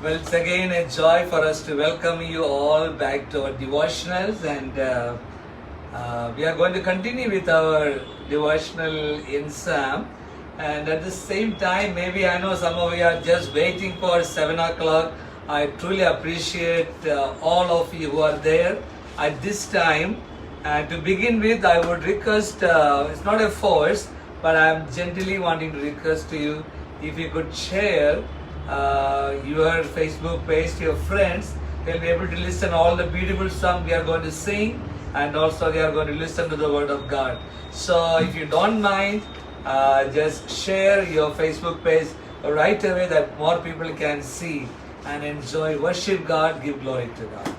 Well, it's again a joy for us to welcome you all back to our devotionals, and we are going to continue with our devotional in Psalm. And at the same time, maybe I know some of you are just waiting for 7 o'clock. I truly appreciate all of you who are there at this time. And to begin with, I would request, it's not a force, but I'm gently wanting to request to you if you could share your Facebook page to your friends. They'll be able to listen all the beautiful songs we are going to sing, and also they are going to listen to the word of God. So if you don't mind, just share your Facebook page right away that more people can see and enjoy, worship God, give glory to God.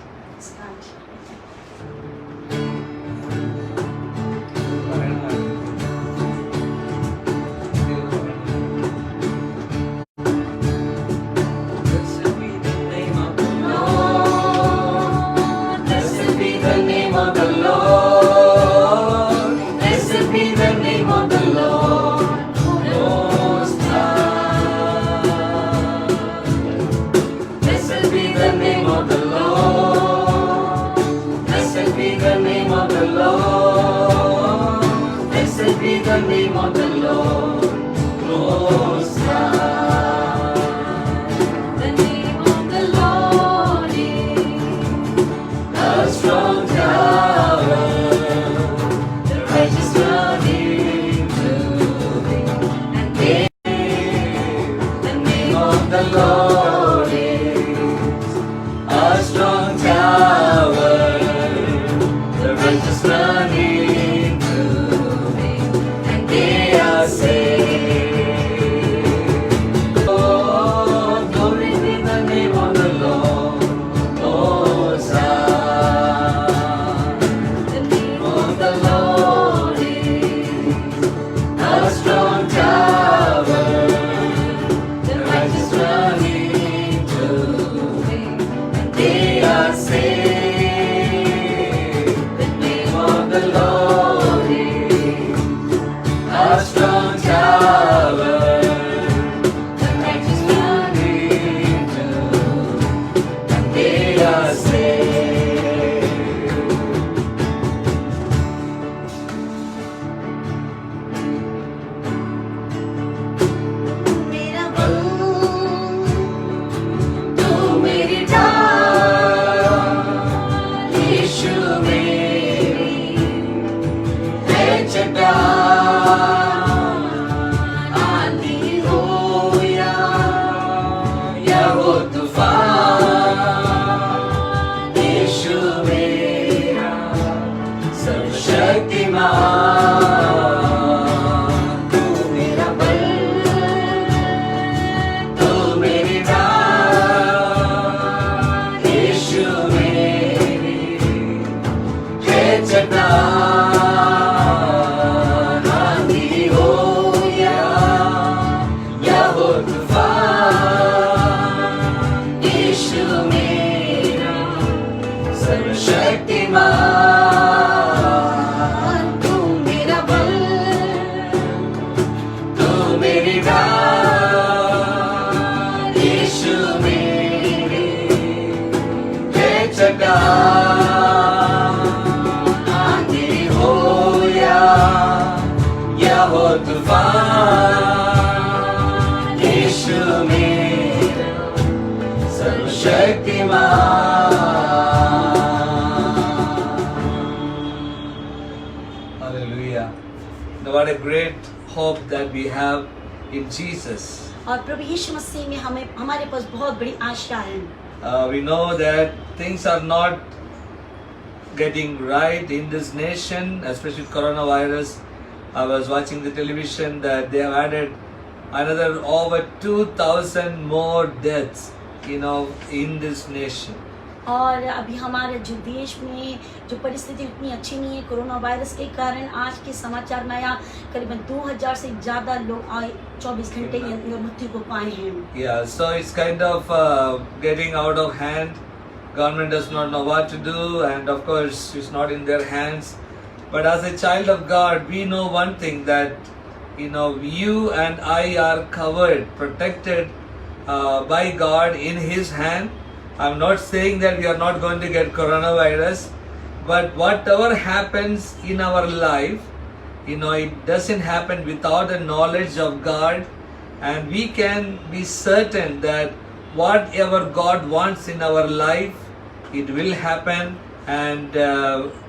Hallelujah. Now what a great hope that we have in Jesus. और प्रभु यीशु मसीह में हमारे पास बहुत बड़ी आशा है. We know that things are not getting right in this nation, especially coronavirus. I was watching the television that they have added another over 2,000 more deaths, in this nation. और अभी हमारे जो देश में जो परिस्थिति उतनी अच्छी नहीं है कोरोना वायरस के कारण, आज के समाचार में आया करीबन 2000 से ज़्यादा लोग 24 घंटे मृत्यु को पाए हैं. Yeah, so it's kind of getting out of hand. Government does not know what to do, and of course it's not in their hands. But as a child of God, we know one thing, that you and I are covered, protected by God in His hand. I'm not saying that we are not going to get coronavirus, but whatever happens in our life, it doesn't happen without the knowledge of God, and we can be certain that whatever God wants in our life, it will happen, and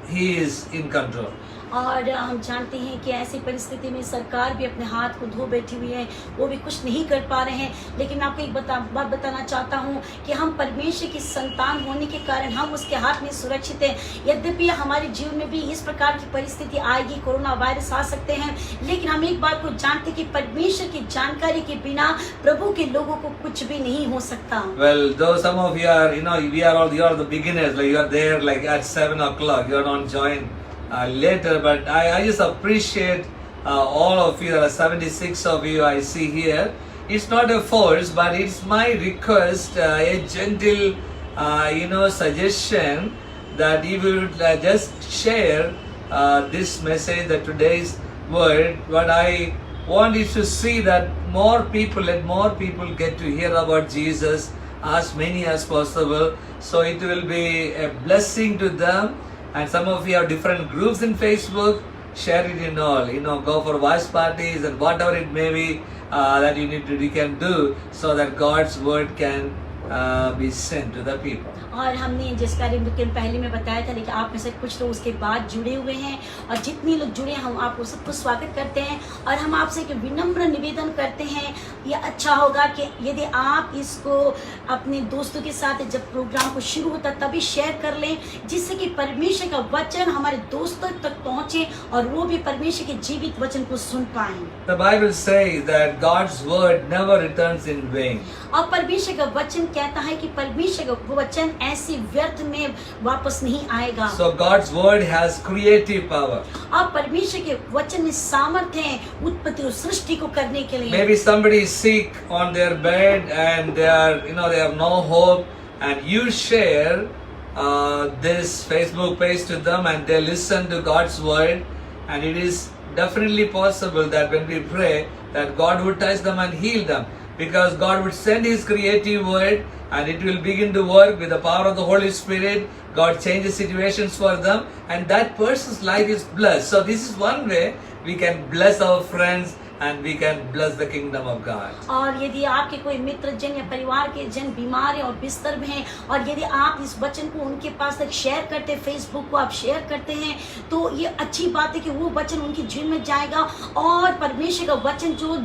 He is in control. और हम जानते हैं कि ऐसी परिस्थिति में सरकार भी अपने हाथ को धो बैठी हुई है, वो भी कुछ नहीं कर पा रहे हैं। लेकिन मैं आपको एक बात बताना चाहता हूँ कि हम परमेश्वर की संतान होने के कारण हम उसके हाथ में सुरक्षित हैं। यद्यपि हमारे जीवन में भी इस प्रकार की परिस्थिति आएगी, कोरोना वायरस आ सकते हैं, लेकिन हम एक बात को जानते हैं कि परमेश्वर की जानकारी के बिना प्रभु के लोगों को कुछ भी नहीं हो सकता। Well, though some of you are, you are the beginners, like you are there like at 7 o'clock, you are not joined later, but I just appreciate all of you. There are 76 of you I see here. It's not a force, but it's my request, a gentle, suggestion that you would just share this message, that today's word. What I want is to see that let more people get to hear about Jesus, as many as possible. So it will be a blessing to them. And some of you have different groups in Facebook. Share it in all. Go for watch parties and whatever it may be that you can do, so that God's word can be sent to the people. और हमने जिस कार्यक्रम पहले में बताया था, लेकिन आप में से कुछ लोग उसके बाद जुड़े हुए हैं, और जितने लोग जुड़े हैं हम आपको सबको स्वागत करते हैं। और हम आपसे एक विनम्र निवेदन करते हैं, यह अच्छा होगा कि यदि आप इसको अपने दोस्तों के साथ जब प्रोग्राम को शुरू होता तभी शेयर कर लें, जिससे कि परमेश्वर का वचन हमारे दोस्तों तक पहुंचे और वो भी परमेश्वर के जीवित वचन को सुन पाएं। The Bible says that God's word never returns in vain. और परमेश्वर का वचन कहता है कि परमेश्वर का वचन ऐसे व्यर्थ में वापस नहीं आएगा। So God's word has creative power. अब परमेश्वर के वचन में सामर्थ्य है उत्पत्ति और सृष्टि को करने के लिए। Maybe somebody is sick on their bed and they have no hope, and you share this Facebook page to them, and they listen to God's word, and it is definitely possible that when we pray that God would touch them and heal them, because God would send His creative word and it will begin to work with the power of the Holy Spirit. God changes situations for them, and that person's life is blessed. So this is one way we can bless our friends and we can bless the kingdom of God. और यदि आपके कोई मित्र जन या परिवार के जन बीमार हैं और बिस्तर में हैं, और यदि आप इस वचन को उनके पास तक शेयर करते हैं, फेसबुक को आप शेयर करते हैं, तो ये अच्छी बात है कि वो वचन उनके जीवन में जाएगा, और परमेश्वर का वचन जो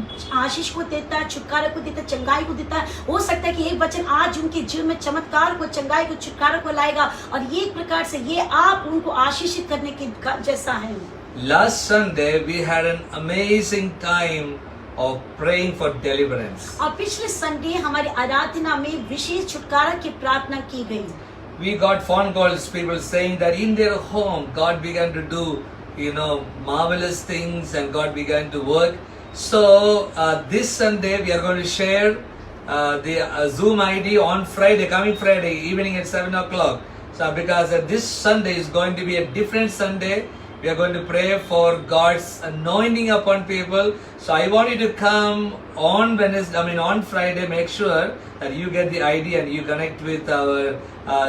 आशीष को देता है, छुटकारा को देता है, चंगाई को देता है, हो सकता है कि एक वचन आज उनके जीवन में चमत्कार को, चंगाई को, छुटकारा को लाएगा, और ये प्रकार से ये आप उनको आशीषित करने के जैसा है। Last Sunday we had an amazing time of praying for deliverance. और पिछले संडे हमारी आराधना में विशेष छुटकारा की प्रार्थना की गई। We got phone calls, people saying that in their home God began to do, marvelous things, and God began to work. So this Sunday we are going to share the Zoom ID on Friday, coming Friday evening at 7 o'clock. So because this Sunday is going to be a different Sunday, we are going to pray for God's anointing upon people. So I want you to come on on Friday. Make sure that you get the ID and you connect with our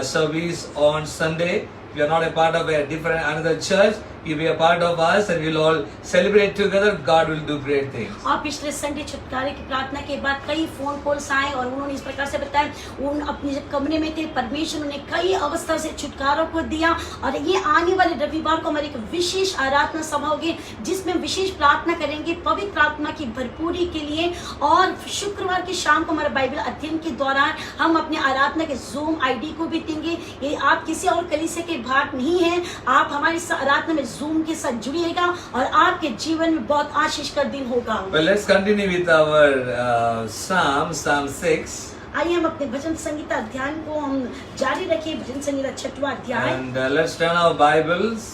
service on Sunday. If you are not a part of another church, you be a part of us, and we'll all celebrate together. God will do great things. और पिछले Sunday छुटकारे की प्रार्थना के बाद कई phone calls आए, और उन्होंने इस प्रकार से बताया, उन अपने जब कमरे में थे, परमेश्वर ने कई अवस्था से छुटकारा को दिया। और ये आने वाले रविवार को हमारी एक विशेष आराधना सभा होगी, जिसमें विशेष प्रार्थना करेंगे पवित्र आत्मा की भरपूरी के लिए। और शुक्रवार की शाम को हमारे बाइबल अध्ययन के दौरान हम अपने आराधना के जूम ID को भी देंगे। ये आप किसी और कलीसिया के भाग नहीं है, आप हमारी आराधना में जूम के साथ जुड़िएगा, और आपके जीवन में बहुत आशीष का दिन होगा। Well, let's continue with our Psalm 6. आइए हम अपने भजन संगीता अध्ययन को हम जारी रखें। भजन संगीता 6वां अध्याय। And let's turn our Bibles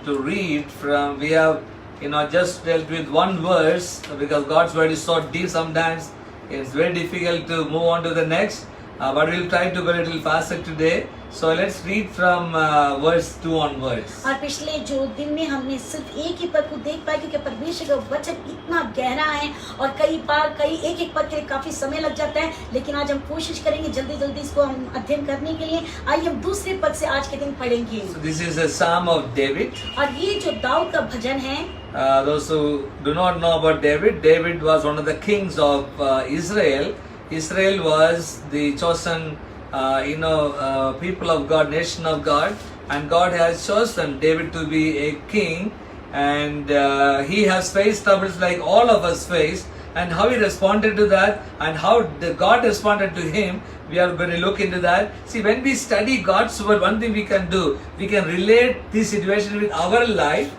to read from. We have just dealt with one verse, because God's word is so deep sometimes it's very difficult to move on to the next. but we'll try to go a little faster today. So let's read from verse 2 onwards. और पिछले जो दिन में हमने सिर्फ एक ही पद को देख पाए, क्योंकि परमेश्वर का वचन इतना गहरा है और कई बार एक एक पद के लिए काफी समय लग जाता है, लेकिन आज हम कोशिश करेंगे जल्दी जल्दी इसको हम अध्ययन करने के लिए। आइए हम दूसरे पद से आज के दिन पढ़ेंगे। So this is a Psalm of David. और ये जो दाऊद का भजन है, Those who do not know about David, David was one of the kings of Israel. Israel was the chosen people of God, nation of God, and God has chosen David to be a king, and he has faced troubles like all of us face, and how he responded to that, and how God responded to him. We are going to look into that. See, when we study God's word, one thing we can do, we can relate this situation with our life,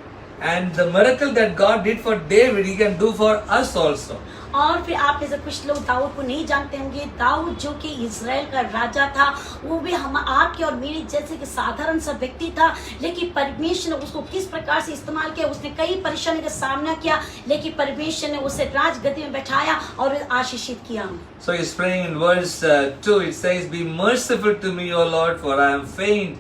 and the miracle that God did for David, he can do for us also. और फिर आप में से कुछ लोग दाऊद को नहीं जानते होंगे। दाऊद जो कि इज़राइल का राजा था, वो भी हम आपके और मेरे जैसे कि साधारण सा व्यक्ति था, लेकिन परमेश्वर ने उसको किस प्रकार से इस्तेमाल किया। उसने कई परेशानी का सामना किया, लेकिन परमेश्वर ने उसे राजगद्दी में बैठाया और आशीषित किया। So he's praying in verse 2, it says, "Be merciful to me, O Lord, for I am faint.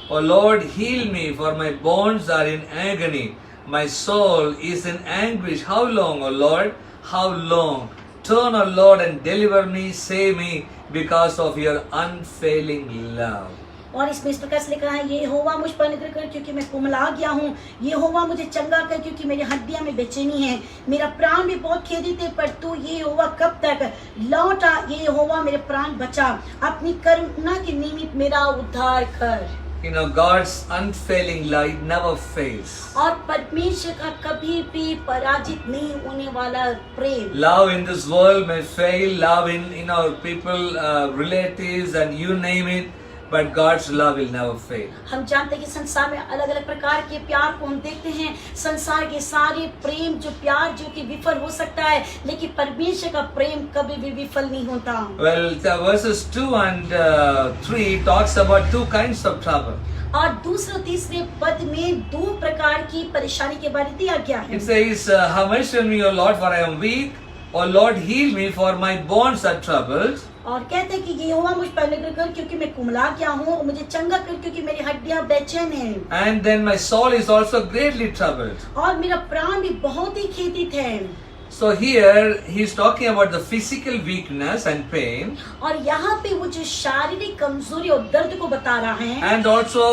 O Lord, heal me, for my bones are in agony. My soul is in anguish. How long, O Lord? How long? Turn, O Lord, and deliver me, save me, because of your unfailing love." और इसमें इस प्रकार से लिखा है, ये यहोवा मुझ पर अनुग्रह कर, क्योंकि मैं कुमला गया हूँ। ये यहोवा मुझे चंगा कर, क्योंकि मेरी हड्डियां में बेचैनी है। मेरा प्राण भी बहुत खेदित है, पर तू ये यहोवा कब तक? लौटा, ये यहोवा मेरे प्राण बचा, अपनी करुणा के निमित्त मेरा उद्धार कर। God's unfailing love, it never fails. और परमेश्वर का कभी भी पराजित नहीं होने वाला प्रेम। Love in this world may fail, love in people, relatives, and you name it, but God's love will never fail. हम जानते हैं कि संसार में अलग अलग प्रकार के प्यार को हम देखते हैं। संसार के सारे प्रेम जो प्यार जो कि विफल हो सकता है, लेकिन परमेश्वर का प्रेम कभी भी विफल नहीं होता। Well, the verses 2 and 3 talks about two kinds of trouble. और दूसरे तीसरे पद में दो प्रकार की परेशानी के बारे में दिया गया है। It says, "Have mercy on me, O Lord, for I am weak. O Lord, heal me, for my bones are troubled." और कहते हैं कि ये यहोवा मुझ पर अनुग्रह कर, क्योंकि मैं कुमला गया हूँ, और मुझे चंगा कर, क्योंकि मेरी हड्डियां बेचैन हैं। And then my soul is also greatly troubled. और मेरा प्राण भी बहुत ही खेदित है। So here he is talking about the physical weakness and pain. और यहाँ पे वो जो शारीरिक कमजोरी और दर्द को बता रहा है। And also,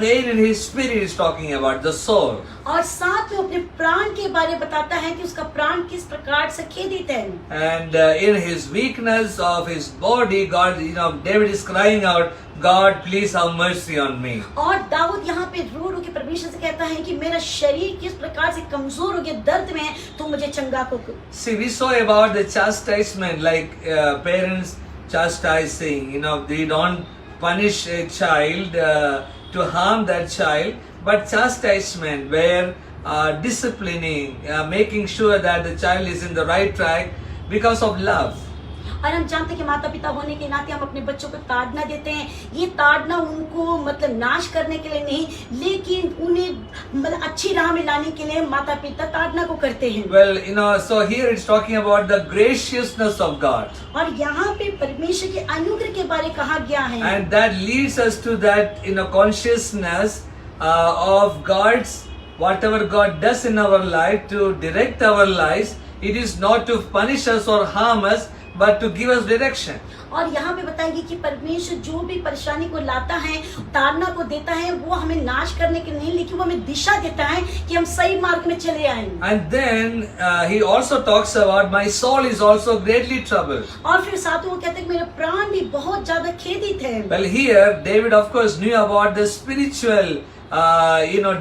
pain in his spirit is talking about the soul. और साथ में अपने प्राण के बारे में बताता है कि उसका प्राण किस प्रकार से खेदित है। And in his weakness of his body, God, David is crying out, "God, please have mercy on me." और दाऊद यहाँ पे रो रो के परमेश्वर से कहता है कि मेरा शरीर किस प्रकार से कमजोर हो गया, दर्द में है, तो मुझे चंगा को। See, we saw about the chastisement, like parents chastising. They don't punish a child to harm that child, but chastisement, where disciplining, making sure that the child is in the right track because of love. और हम जानते हैं कि माता पिता होने के नाते हम अपने बच्चों को ताड़ना देते हैं। ये ताड़ना उनको मतलब नाश करने के लिए नहीं, लेकिन उन्हें मतलब अच्छी राह में लाने के लिए माता पिता ताड़ना को करते हैं। Well, so here it's talking about the graciousness of God. और यहाँ पे परमेश्वर के अनुग्रह के बारे कहा गया है। And that leads us to that, consciousness of God's, whatever God does in our life to direct our lives. It is not to punish us or harm us, but to give us direction. और यहाँ पे बताएंगे कि परमेश्वर जो भी परेशानी को लाता है, ताड़ना को देता है, वो हमें नाश करने के नहीं, लेकिन वो हमें दिशा देता है कि हम सही मार्ग में चले आएं। And then he also talks about my soul is also greatly troubled. और फिर साथ में वो कहते हैं कि मेरा प्राण भी बहुत ज्यादा खेदित है। Well, here David of course knew about the spiritual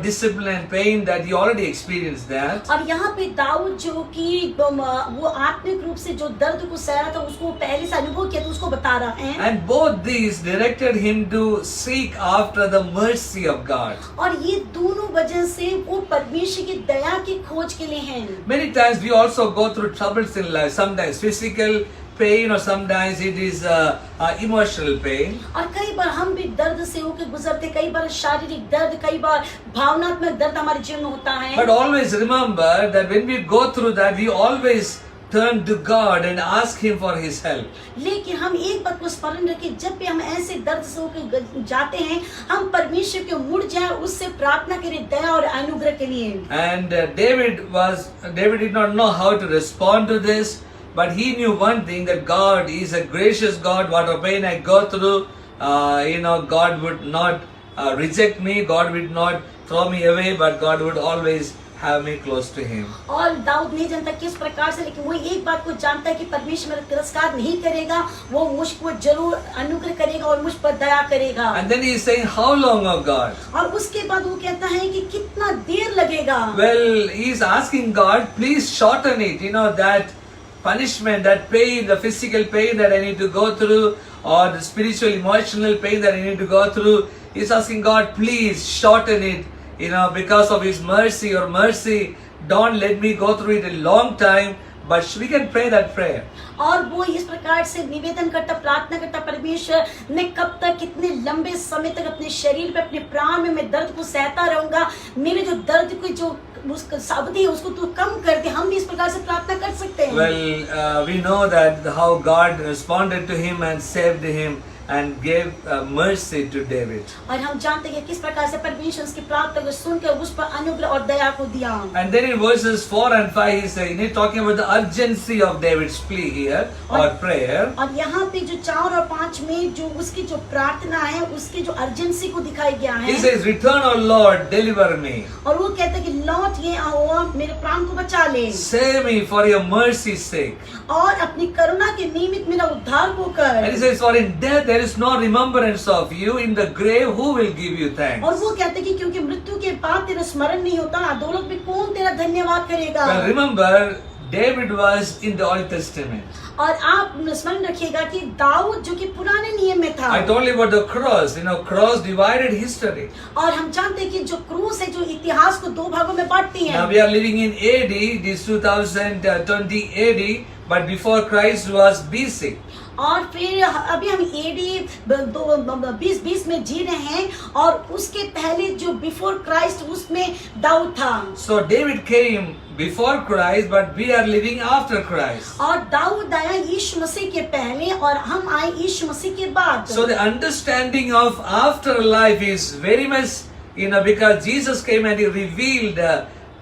discipline and pain that he already experienced that. और यहाँ पे दाऊद जो कि वो आत्मिक रूप से जो दर्द को सह रहा था, उसको पहले से अनुभव किया, तो उसको बता रहा है। And both these directed him to seek after the mercy of God. और ये दोनों वजह से वो परमेश्वर की दया की खोज के लिए हैं। Many times we also go through troubles in life, sometimes physical pain or sometimes it is emotional pain. और कई बार हम भी दर्द से होकर गुजरते, कई बार शारीरिक दर्द, कई बार भावनात्मक दर्द हमारे जीवन में होता है। But always remember that when we go through that, we always turn to God and ask Him for His help. लेकिन हम एक बात को स्मरण रखें, जब भी हम ऐसे दर्द से होकर जाते हैं, हम परमेश्वर के मुड़ जाएं, उससे प्रार्थना करें दया और अनुग्रह के लिए। And David did not know how to respond to this, but he knew one thing, that God is a gracious God. Whatever pain I go through, God would not reject me, God would not throw me away, but God would always have me close to Him. और दाऊद नहीं जानता किस प्रकार से, लेकिन वो एक बात को जानता है कि परमेश्वर मेरा तिरस्कार नहीं करेगा, वो मुझको जरूर अनुग्रह करेगा और मुझ पर दया करेगा। And then he is saying, how long, O God? और उसके बाद वो कहता है कि कितना देर लगेगा। Well, he is asking God, please shorten it, that punishment, that pain, the physical pain that I need to go through, or the spiritual, emotional pain that I need to go through. He's asking God, please shorten it, because of His mercy or mercy. Don't let me go through it a long time, but we can pray that prayer. और वो इस प्रकार से निवेदन करता, प्रार्थना करता, परमेश्वर मैं कब तक, कितने लंबे समय तक अपने शरीर पे, अपने प्राण में मैं दर्द को सहता रहूंगा, मेरे जो दर्द को जो अवधि है उसको तू कम कर दे। हम भी इस प्रकार से प्रार्थना कर सकते हैं। Well, we know that how God responded to him and saved him and gave mercy to David. और हम जानते हैं किस प्रकार से परमेश्वर उसकी प्रार्थना को सुनकर उस पर अनुग्रह और दया को दिया। And then in verses 4 and 5 he's talking about the urgency of David's plea here or prayer. और यहाँ पे जो 4 और 5 में जो उसकी जो प्रार्थना है, उसकी जो अर्जेंसी को दिखाया गया है। He says, "Return, O Lord, deliver me." और वो कहता है कि लौट ये आओ, मेरे प्राण को बचा ले। Save me for your mercy's sake. और अपनी करुणा के निमित्त मेरा उद्धार को कर। And he says, "For in death there is no remembrance of you. In the grave, who will give you thanks?" और वो कहते हैं कि क्योंकि मृत्यु के बाद तेरा स्मरण नहीं होता, अधोलोक में कौन तेरा धन्यवाद करेगा। Well, remember, David was in the Old Testament. और आप स्मरण रखिएगा कि दाऊद जो कि पुराने नियम में था। I told you about the cross. Cross divided history. और हम जानते हैं कि जो क्रूस है जो इतिहास को 2 भागों में बांटती है। Now we are living in AD, this 2020 AD, but before Christ was BC. और फिर अभी हम एडी 2020 में जी रहे हैं, और उसके पहले जो बिफोर क्राइस्ट उसमें दाऊद था। So David came before Christ, but we are living after Christ. और दाऊद आया यीशु मसीह के पहले और हम आए यीशु मसीह के बाद। So the understanding of afterlife is very much, because Jesus came and He revealed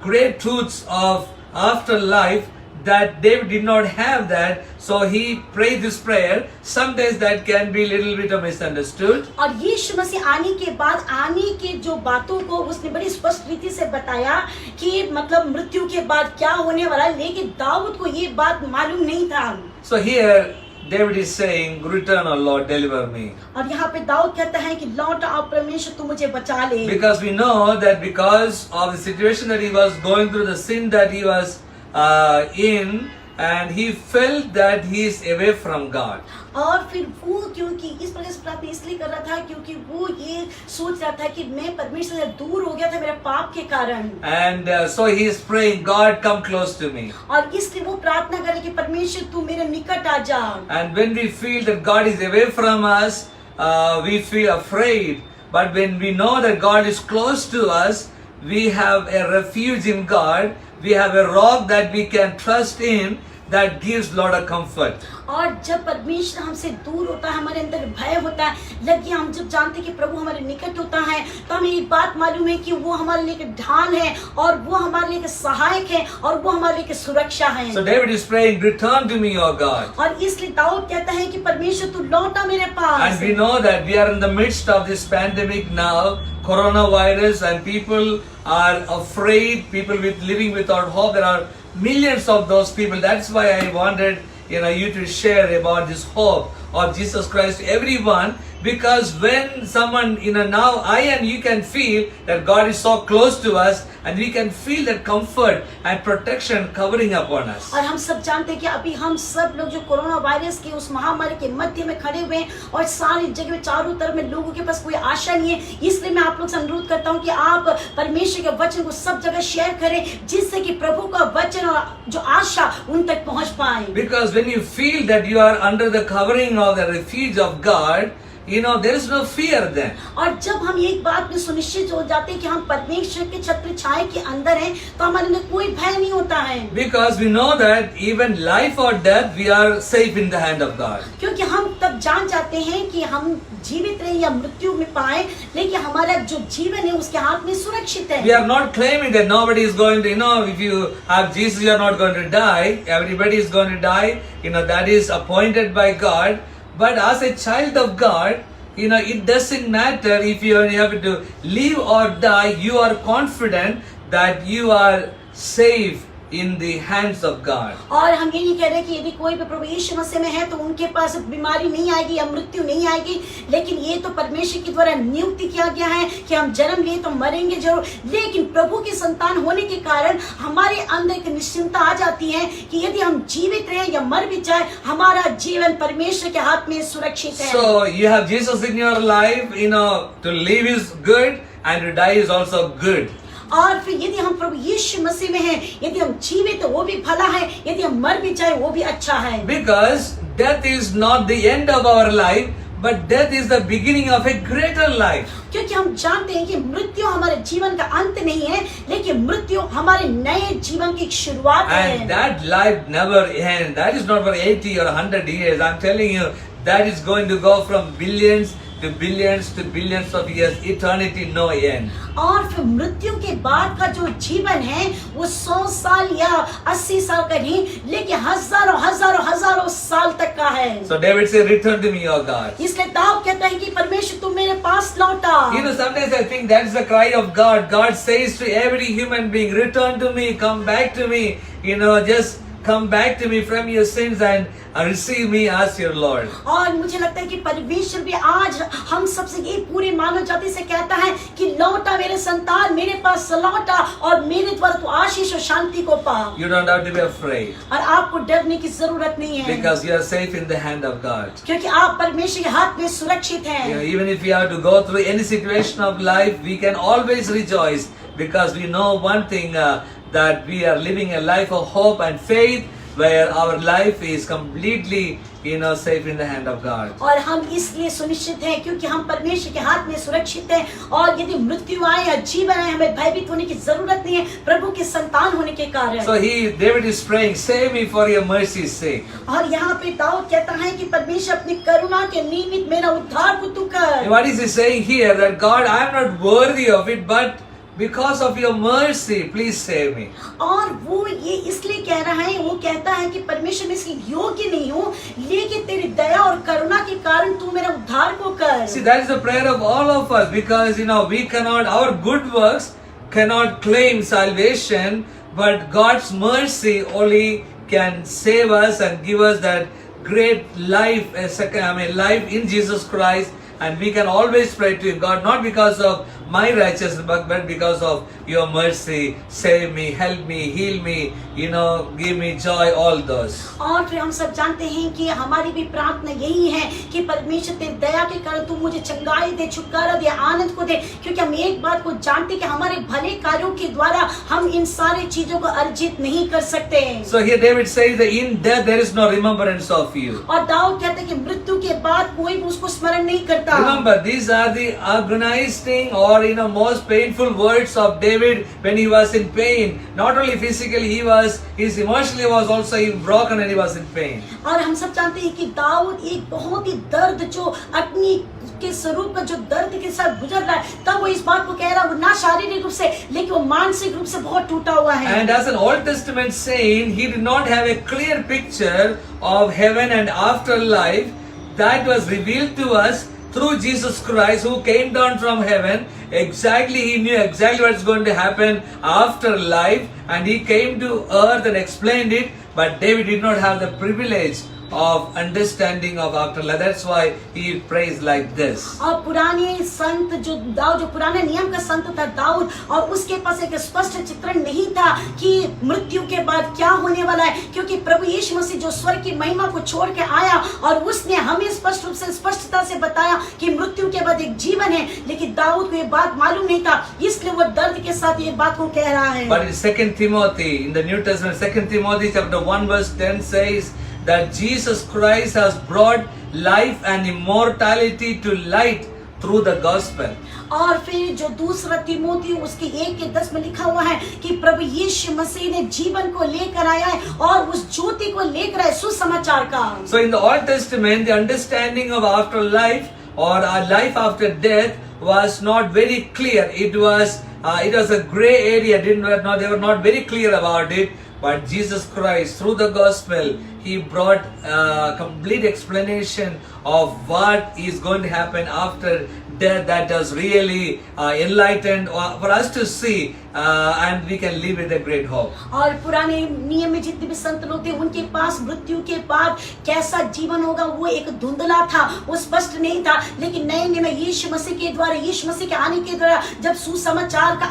great truths of afterlife that David did not have that, so he prayed this prayer. Sometimes that can be little bit of misunderstood. और यीशु मसीह आने के बाद आने के जो बातों को उसने बड़ी स्पष्ट रीति से बताया कि मतलब मृत्यु के बाद क्या होने वाला है, लेकिन दाऊद को ये बात मालूम नहीं था। So here David is saying, "Return, O Lord, deliver me." और यहाँ पे दाऊद कहता है कि लौट आओ परमेश्वर, तू मुझे बचा ले। Because we know that because of the situation that he was going through, the sin that he was in, and he felt that he is away from God. और फिर वो क्योंकि इस प्रकार से प्रार्थना इसलिए कर रहा था क्योंकि वो ये सोच रहा था कि मैं परमेश्वर से दूर हो गया था मेरे पाप के कारण। And so he is praying, "God, come close to me." और इसलिए वो प्रार्थना करे कि परमेश्वर तू मेरे निकट आ जा। And when we feel that God is away from us, we feel afraid. But when we know that God is close to us, we have a refuge in God. We have a rock that we can trust in, that gives lot of comfort. और जब परमेश्वर हमसे दूर होता है, हमारे अंदर भय होता है, लगे हम जब जानते कि प्रभु हमारे निकट होता है, तो हमें एक बात मालूम है कि वो हमारे लिए ढाल है और वो हमारे लिए सहायक है और वो हमारे लिए सुरक्षा है। So David is praying, "Return to me, O God." और इसलिए दाऊद कहता है कि परमेश्वर तू लौटा मेरे पास। And we know that we are in the midst of this pandemic now, coronavirus, and people are afraid, people living without hope. There are millions of those people. That's why I wanted you to share about this hope of Jesus Christ to everyone, because when someone now I and you can feel that God is so close to us, and we can feel that comfort and protection covering upon us. और हम सब जानते हैं कि अभी हम सब लोग जो कोरोना वायरस की उस महामारी के मध्य में खड़े हुए हैं और सारी जगह में चारों तरफ में लोगों के पास कोई आशा नहीं है, इसलिए मैं आप लोग से अनुरोध करता हूँ कि आप परमेश्वर के वचन को सब जगह शेयर करें, जिससे कि प्रभु का वचन और जो आशा उन तक पहुँच पाए। Because when you feel that you are under the covering of the refuge of God, there is no fear then. और जब हम एक बात में सुनिश्चित हो जाते हैं कि हम परमेश्वर के छत्र छाया के अंदर हैं, तो हमारे अंदर कोई भय नहीं होता है, Because we know that even life or death, we are safe in the hand of God. क्योंकि हम तब जान जाते हैं कि हम जीवित रहे या मृत्यु में पाए, लेकिन हमारा जो जीवन है उसके हाथ में सुरक्षित We है। are not claiming that nobody is going to, if you have Jesus, you are not going to die. Everybody is going to die. That is appointed by God. But as a child of God, it doesn't matter if you have to live or die. You are confident that you are safe in the hands of God. और हम ये नहीं कह रहे कि यदि कोई भी प्रभु यीशु मसीह में है तो उनके पास बीमारी नहीं आएगी या मृत्यु नहीं आएगी, लेकिन ये तो परमेश्वर के द्वारा नियुक्ति किया गया है कि हम जन्म लिए तो मरेंगे जरूर, लेकिन प्रभु की संतान होने के कारण हमारे अंदर एक निश्चिंतता आ जाती है कि यदि हम जीवित रहे या मर भी जाए, हमारा जीवन परमेश्वर के हाथ में सुरक्षित है। So you have Jesus in your life, to live is good and to die is also good. और फिर यदि हम प्रभु यीशु मसीह में हैं, यदि हम जीवित तो वो भी भला है, यदि हम मर भी जाए वो भी अच्छा है। Because death is not the end of our life, but death is the beginning of a greater life. क्योंकि हम जानते हैं कि मृत्यु हमारे जीवन का अंत नहीं है, लेकिन मृत्यु हमारे नए जीवन की एक शुरुआत है। And that life never ends. That is not for 80 or 100 years. I'm telling you, that is going to go from billions to billions to billions of years. Eternity, no end. और फिर मृत्यु के बाद का जो जीवन है वो 100 साल या 80 साल का नहीं, लेकिन हजारों हजारों हजारों साल तक का है। So David said, "Return to me, O God." इसलिए दाऊद कहता है कि परमेश्वर तुम मेरे पास लौटा। Sometimes I think that's the cry of God. God says to every human being, "Return to me, come back to me. Just come back to me from your sins and receive me as your Lord." और मुझे लगता है कि परमेश्वर भी आज हम सबसे ये पूरी मानव जाति से कहता है कि लौटा मेरे संतान, मेरे पास लौटा और मेरे द्वारा तू आशीष और शांति को पा। You don't have to be afraid. और आपको डरने की जरूरत नहीं है, Because you are safe in the hand of God. क्योंकि आप परमेश्वर के हाथ में सुरक्षित हैं। Even if we have to go through any situation of life, we can always rejoice because we know one thing, that we are living a life of hope and faith, where our life is completely, safe in the hand of God. और हम इसलिए सुनिश्चित हैं क्योंकि हम परमेश्वर के हाथ में सुरक्षित हैं, और यदि मृत्यु आए या जीवन आए हमें भयभीत होने की जरूरत नहीं है प्रभु के संतान होने के कारण। So David is praying, "Save me for your mercy's sake." और यहाँ पे दाऊद कहता है कि परमेश्वर अपनी करुणा के निमित्त मेरा उद्धार को तू कर। What is he saying here? That God, I am not worthy of it, but because of your mercy, please save me. और वो ये इसलिए कह रहा है, वो कहता है कि परमेश्वर मैं इसके योग्य नहीं हूँ, लेकिन तेरी दया और करुणा के कारण तू मेरा उद्धार को कर। See, that is the prayer of all of us, because we cannot, our good works cannot claim salvation, but God's mercy only can save us and give us that great life, life in Jesus Christ. And we can always pray to Him, God, not because of my righteousness, but because of your mercy. Save me, help me, heal me, give me joy, all those. और फिर हम सब जानते हैं कि हमारी भी प्रार्थना यही है कि परमेश्वर तेरी दया के कारण तू मुझे चंगाई दे, छुटकारा दे, आनंद को दे, क्योंकि हम एक बात को जानते हैं कि हमारे भले कार्यों के द्वारा हम इन सारी चीजों को अर्जित नहीं कर सकते। So here David says that in death there is no remembrance of you. और दाऊद कहते हैं कि मृत्यु के बाद कोई भी उसको स्मरण नहीं करता। Remember, these are the agonizing or most painful words of David when he was in pain. Not only physically, his emotionally was also broken and he was in pain. और हम सब जानते हैं कि दाऊद एक बहुत ही दर्द जो अग्नि के स्वरूप का जो दर्द के साथ गुजर रहा है, तब वो इस बात को कह रहा है, वो ना शारीरिक रूप से लेकिन वो मानसिक रूप से बहुत टूटा हुआ है। And as an Old Testament saint, he did not have a clear picture of heaven and afterlife. That was revealed to us through Jesus Christ, who came down from heaven. Exactly, he knew exactly what's going to happen after life, and he came to earth and explained it. But David did not have the privilege of understanding of afterlife. That's why he prays like this. और पुराने संत जो पुराने नियम का संत था दाऊद, और उसके पास एक स्पष्ट चित्रण नहीं था कि मृत्यु के बाद क्या होने वाला है, क्योंकि प्रभु यीशु मसीह जो स्वर्ग की महिमा को छोड़ के आया और उसने हमें स्पष्ट रूप से स्पष्टता से बताया कि मृत्यु के बाद एक जीवन है, लेकिन दाऊद को ये बात मालूम नहीं था, इसलिए वो दर्द के साथ ये बात को कह रहा है। But in 2 Timothy, in the New Testament, 2 Timothy chapter 1 verse 10 says that Jesus Christ has brought life and immortality to light through the gospel. और फिर जो दूसरा तिमोथी उसके 1:10 में लिखा हुआ है कि प्रभु यीशु मसीह ने जीवन को लेकर आया है और उस ज्योति को लेकर आया सुसमाचार का। So in the Old Testament, the understanding of afterlife or our life after death was not very clear. It was a gray area. They were not very clear about it. But Jesus Christ, through the gospel, He brought complete explanation of what is going to happen after death. That was really enlightened for us to see, and we can live with a great hope. और पुराने नियम में जितने भी संत लोग थे उनके पास मृत्यु के बाद कैसा जीवन होगा वो एक धुंधला था, वो स्पष्ट नहीं था। लेकिन नए नियम में यीशु मसीह के द्वारा, यीशु मसीह के आने के द्वारा जब सुसमाचार का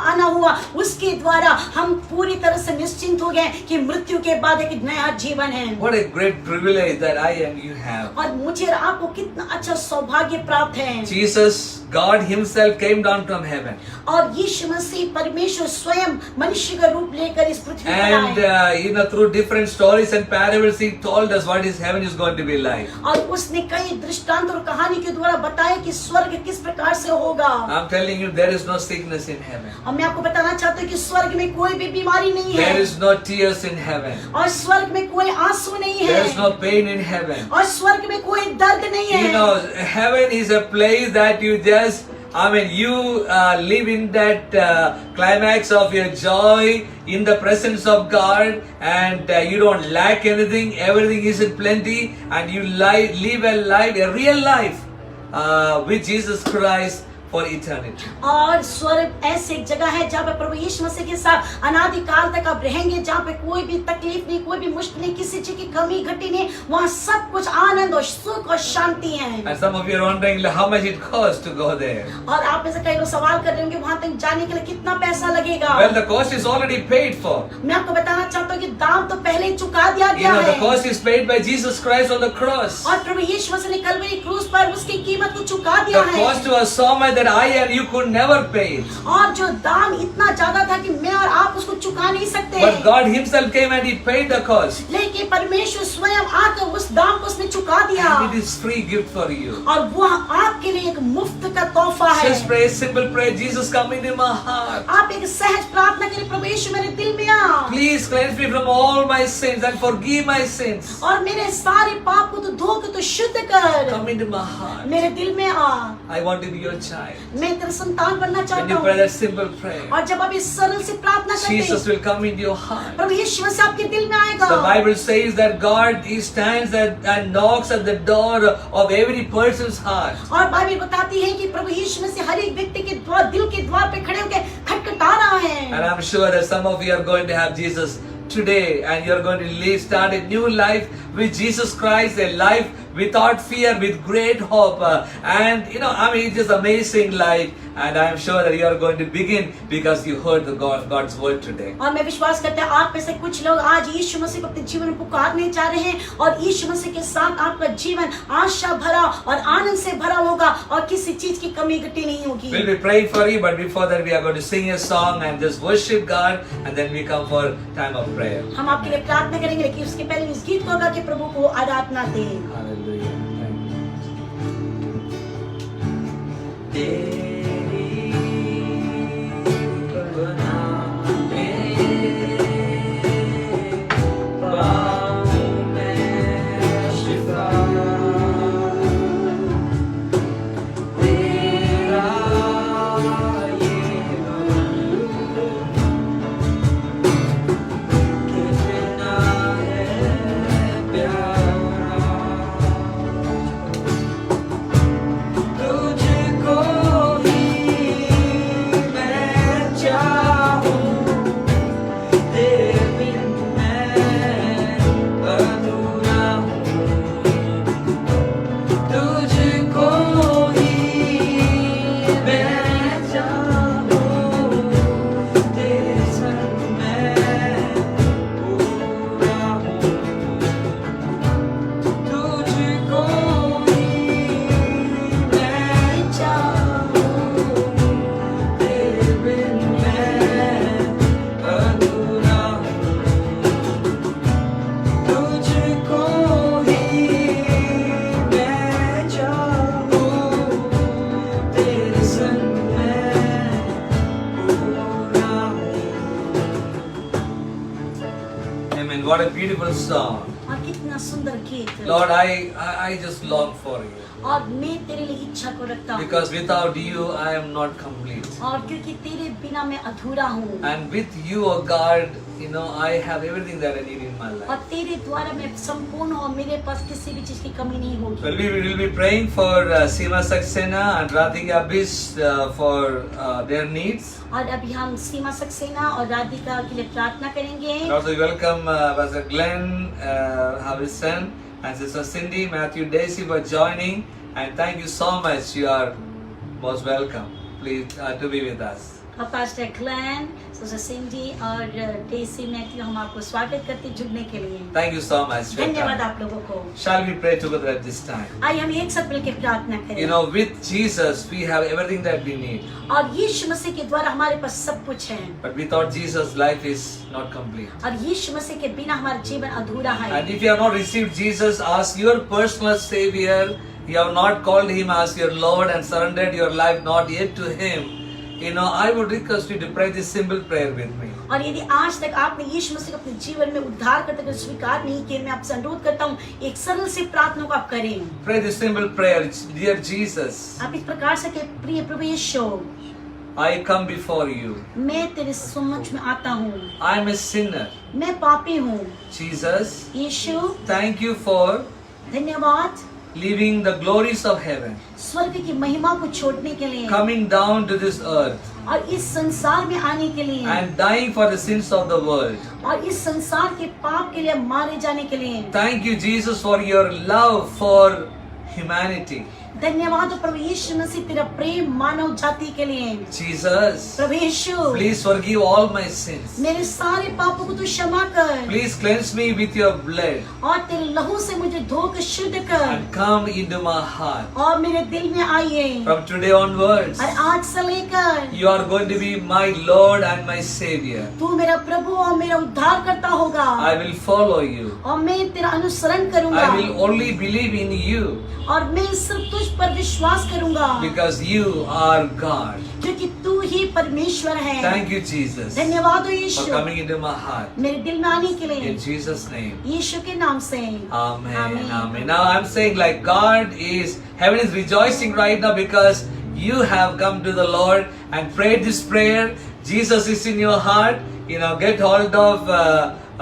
आना हुआ, उसके द्वारा हम पूरी तरह से निश्चिंत हो गए कि मृत्यु के बाद एक नया जीवन है। What a great privilege that I and you have. और मुझे और आपको कितना अच्छा सौभाग्य प्राप्त है। Jesus, God Himself came down from heaven. और यीशु मसीह परमेश्वर स्वयं मनुष्य का रूप लेकर इस पृथ्वी पर And आए। through different stories and parables, He told us what His heaven is going to be like. और उसने कई दृष्टांत और कहानी के द्वारा बताया कि स्वर्ग किस प्रकार से होगा। I'm telling you, there is no sickness in heaven. और मैं आपको बताना चाहता हूँ कि स्वर्ग में कोई भी बीमारी नहीं है। There is no tears in heaven. और स्वर्ग में कोई आंसू नहीं है। There is no pain in heaven. और स्वर्ग में कोई दर्द नहीं है। Heaven is a place that you live in that climax of your joy in the presence of God, and you don't lack anything. Everything is in plenty, and you live a real life with Jesus Christ for eternity. और स्वर्ग ऐसी एक जगह है जहाँ पे प्रभु यीशु मसीह के साथ अनादि काल तक आप रहेंगे, जहाँ पे कोई भी तकलीफ नहीं, कोई भी मुश्किल नहीं, किसी चीज की कमी घटी नहीं। वहाँ सब कुछ आनंद और सुख और शांति है। And some of you are wondering how much it costs to go there. और आप में से कई लोग सवाल कर रहे होंगे वहाँ तक जाने के लिए कितना पैसा लगेगा। Well, the cost is already paid for. मैं आपको बताना चाहता हूँ कि दाम तो पहले ही चुका दिया गया है। The cost is paid by Jesus Christ on the cross. और प्रभु यीशु मसीह ने कलवरी क्रूस पर उसकी कीमत को चुका दिया The है। cost was so much that I and you could never pay it. और जो दाम इतना ज्यादा था कि मैं और आप उसको चुका नहीं सकते। But God Himself came and He paid the cost. लेकिन परमेश्वर स्वयं आकर उस दाम को उसने चुका दिया। And it is free gift for you. और वो आपके लिए एक मुफ्त का तोहफा है। Just pray, simple prayer. Jesus, come into my heart. आप एक सहज प्रार्थना करें, प्रभु यीशु मेरे दिल में आ। Please cleanse me from all my sins and forgive my sins. और मेरे सारे पाप को तो धो के तो शुद्ध कर। Come into my heart. मेरे दिल में आ। I want to be your child. मैं तेरा संतान बनना When चाहता you pray हूँ। that simple prayer, और जब आप इस सरल से प्रार्थना करते Jesus हैं, will come into your heart. प्रभु यीशु मसीह आपके दिल में आएगा। The Bible says that God He stands and knocks at the door of every person's heart. और बाइबल बताती है कि प्रभु यीशु मसीह हर एक व्यक्ति के द्वार, दिल के द्वार पे खड़े होकर खटखटा रहा है। And I'm sure that some of you are going to have Jesus today, and you're going to start a new life with Jesus Christ, a life without fear, with great hope. And it's just amazing life. And I'm sure that you are going to begin because you heard God's word today. और मैं विश्वास करता हूँ आप में से कुछ लोग आज यीशु मसीह को अपने जीवन में पुकारने जा रहे हैं, और यीशु मसीह के साथ आपका जीवन आशा भरा और आनंद से भरा होगा और किसी चीज की कमी घटी नहीं होगी। We'll be praying for you, but before that we are going to sing a song and just worship God, and then we come for time of prayer. हम आपके लिए प्रार्थना करेंगे, लेकिन उसके पहले इस गीत को गा के प्रभु को आराधना दें। Hallelujah. What a beautiful song. और कितना सुंदर गीत। Lord, I just long for you. और मैं तेरे लिए इच्छा को रखता हूँ। Because without you, I am not complete. और क्योंकि तेरे बिना मैं अधूरा हूँ। And with you, oh God, you know, I have everything that I need in my life. और तेरे द्वारा मैं संपूर्ण हूँ, मेरे पास किसी भी चीज की कमी नहीं होगी। Well, we will be praying for Seema Saxena and Radhika Bish for their needs. और अभी हम सीमा सक्सेना और राधिका के लिए प्रार्थना करेंगे। And also we welcome Pastor Glenn Harrison and Sister Cindy, Matthew, Daisy for joining. And thank you so much. You are most welcome. Please to be with us. और pastor Glenn, sister सिंडी और deci Matthew, हम आपको स्वागत करते हैं जुड़ने के लिए। Thank you so much. धन्यवाद आप लोगों को। Shall we pray together at this time? आइए हम एक साथ मिलकर प्रार्थना करें। You know, with Jesus we have everything that we need. और यीशु मसीह के द्वारा हमारे पास सब कुछ है। But without Jesus, life is not complete. और यीशु मसीह के बिना हमारा जीवन अधूरा है। And if you have not received Jesus as your personal Savior, you have not called Him as your Lord and surrendered your life not yet to Him, you know, I would request you to pray this simple prayer with me. और यदि आज तक आपने यीशु मसीह को अपने जीवन में उद्धार करते हुए स्वीकार नहीं किया, मैं आपसे अनुरोध करता हूँ एक सरल सी प्रार्थना को आप करें। Pray this simple prayer, dear Jesus. आप इस प्रकार से कि प्रिय प्रभु यीशु, I come before you. मैं तेरे सम्मुख में आता हूँ। I am a sinner. मैं पापी हूँ। Jesus, Yeshu, thank you for धन्यवाद leaving the glories of heaven, स्वर्ग की महिमा को छोड़ने के लिए coming down to this earth और इस संसार में आने के लिए and dying for the sins of the world. और इस संसार के पाप के लिए मारे जाने के लिए। Thank you, Jesus, for your love for humanity. धन्यवाद प्रभु यीशु मसीह तेरा प्रेम मानव जाति के लिए। Jesus, Prabhu Yeshu, please forgive all my sins. मेरे सारे पापों को तू क्षमा कर Please cleanse me with your blood और तेरे लहू से मुझे धोकर शुद्ध कर and come into my heart. और मेरे दिल में आइए। From today onwards, और आज से लेकर you are going to be my Lord and my Savior. तू मेरा प्रभु और मेरा उद्धार करता होगा I will follow you. और मैं तेरा अनुसरण करूंगा I will only believe in you और मैं सिर्फ तुझ पर विश्वास करूंगा because you are God. क्योंकि तू ही परमेश्वर है। Thank you, Jesus, धन्यवाद हो for Yeshu coming into my heart. मेरे दिल में आने के लिए In Jesus' name. यीशु के नाम से Amen. Amen. Amen. Now I'm saying like God is, heaven is rejoicing right now because you have come to the Lord and prayed this prayer. Jesus is in your heart. You know, get hold of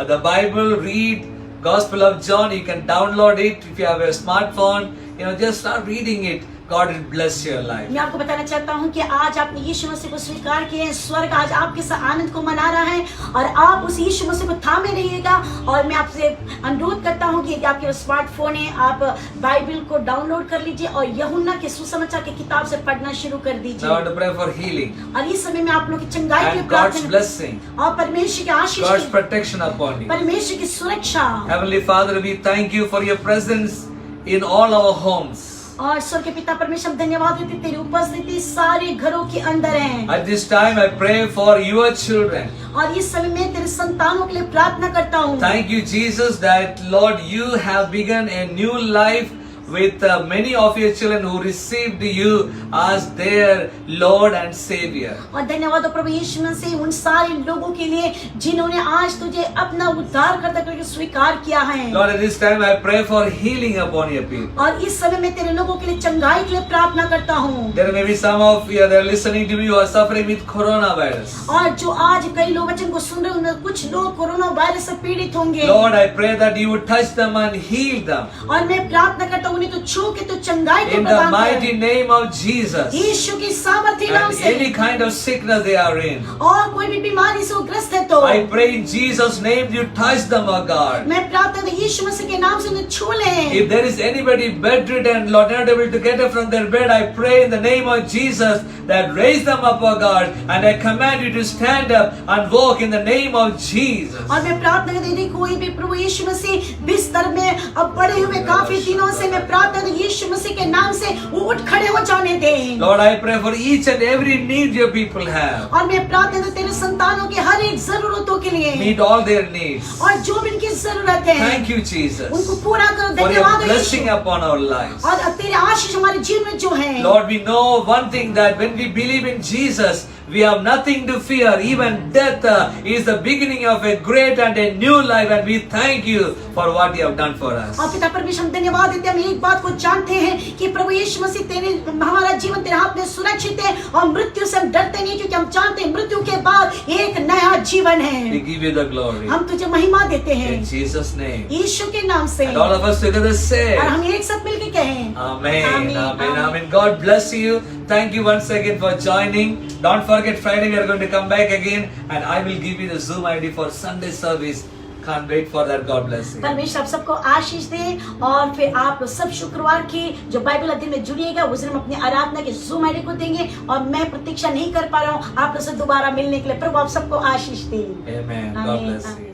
the Bible, read Gospel of John. You can download it if you have a smartphone. You know, just start reading it. God will bless your life. मैं आपको बताना चाहता हूँ कि आज आपने यीशु मसीह को स्वीकार किया है, स्वर्ग आज आपके साथ आनंद को मना रहा है और आप उस यीशु मसीह को थामे रहिएगा। और मैं आपसे अनुरोध करता हूँ कि यदि आपके स्मार्टफोन है, आप बाइबल को डाउनलोड कर लीजिए और यूहन्ना के सुसमाचार की किताब से पढ़ना शुरू कर Now I दीजिए। want to pray for healing और इस समय में आप लोग की चंगाई के लिए and God's प्रार्थना blessing, और परमेश्वर की आशीष God's की, protection upon you. परमेश्वर की सुरक्षा। Heavenly Father, we thank you for your presence in all our homes. और स्वर्ग के पिता परमेश्वर हम धन्यवाद देते तेरी उपस्थिति सारे घरों के अंदर है। At this time, I pray for your children. और इस समय में तेरे संतानों के लिए प्रार्थना करता हूँ। Thank you, Jesus, that Lord, you have begun a new life with many of your children who received you as their Lord and Savior. और धन्यवाद हो प्रभु यीशु मसीह उन सारे लोगों के लिए जिन्होंने आज तुझे अपना उद्धार करता करके स्वीकार किया है। Lord, at this time, I pray for healing upon your people. और इस समय मैं तेरे लोगों के लिए चंगाई के लिए प्रार्थना करता हूँ। There may be some of you that are listening to me who are suffering with coronavirus. और जो आज कई लोग वचन को सुन रहे हैं उनमें कुछ लोग कोरोना वायरस से पीड़ित होंगे। Lord, I pray that you would touch them and heal them. और मैं प्रार्थना करता हूँ उन्हें तो छू के तो चंगाई को In the प्रदान mighty कर। name of Jesus. यीशु की सामर्थी नाम And से any kind of sickness they are in, और कोई भी बीमारी से वो ग्रस्त है तो I pray in Jesus' name you touch them, O God. मैं प्रार्थना करता हूँ यीशु मसीह के नाम से उन्हें छू लें। If there is anybody bedridden, Lord, not able to get up from their bed, I pray in the name of Jesus that raise them up, O God, and I command you to stand up and walk in the name of Jesus. और मैं प्रार्थना करती हूँ यदि कोई भी प्रभु यीशु मसीह बिस्तर में अब पड़े हुए काफी दिनों से मैं प्रार्थना करती हूँ यीशु मसीह के नाम से वो उठ खड़े हो जाने दें। Lord, I pray for each and every need your people have. और मैं प्रार्थना करती हूँ तेरे संतानों की हर एक जरूरतों के लिए Meet all their needs. और जो भी उनकी जरूरत है Thank you, Jesus, उनको पूरा करो। for your धन्यवाद हो blessing Yeshu. upon our lives. और अब तेरे आशीष हमारे जीवन में जो है Lord, we know one thing that when we believe in Jesus, we have nothing to fear. Even death is the beginning of a great and a new life, and we thank you for what you have done for us. और पिता परमेश्वर हम धन्यवाद देते हैं, हम एक बात को जानते हैं कि प्रभु यीशु मसीह तेरे हमारा जीवन तेरे हाथ में सुरक्षित है और मृत्यु से हम डरते नहीं, क्योंकि हम जानते हैं मृत्यु के बाद एक नया जीवन We है। give you the glory. हम तुझे महिमा देते हैं In Jesus' name. यीशु के नाम से, And all of us together say, और हम एक साथ मिलकर कहें Amen, Amen, amen, amen. amen. God bless you. Thank you once again for joining. Don't forget, Friday we are going to come back again, and I will give you the Zoom ID for Sunday service. Can't wait for that. God bless you. परमेश्वर आप सबको आशीष दे, और फिर आप सब शुक्रवार की जो बाइबल अध्ययन में जुड़िएगा उस दिन हम अपनी आराधना के जूम आईडी को देंगे, और मैं प्रतीक्षा नहीं कर पा रहा हूँ आप लोग से दोबारा मिलने के लिए। प्रभु आप सबको आशीष दे। Amen. God आमीन, bless you. आमीन।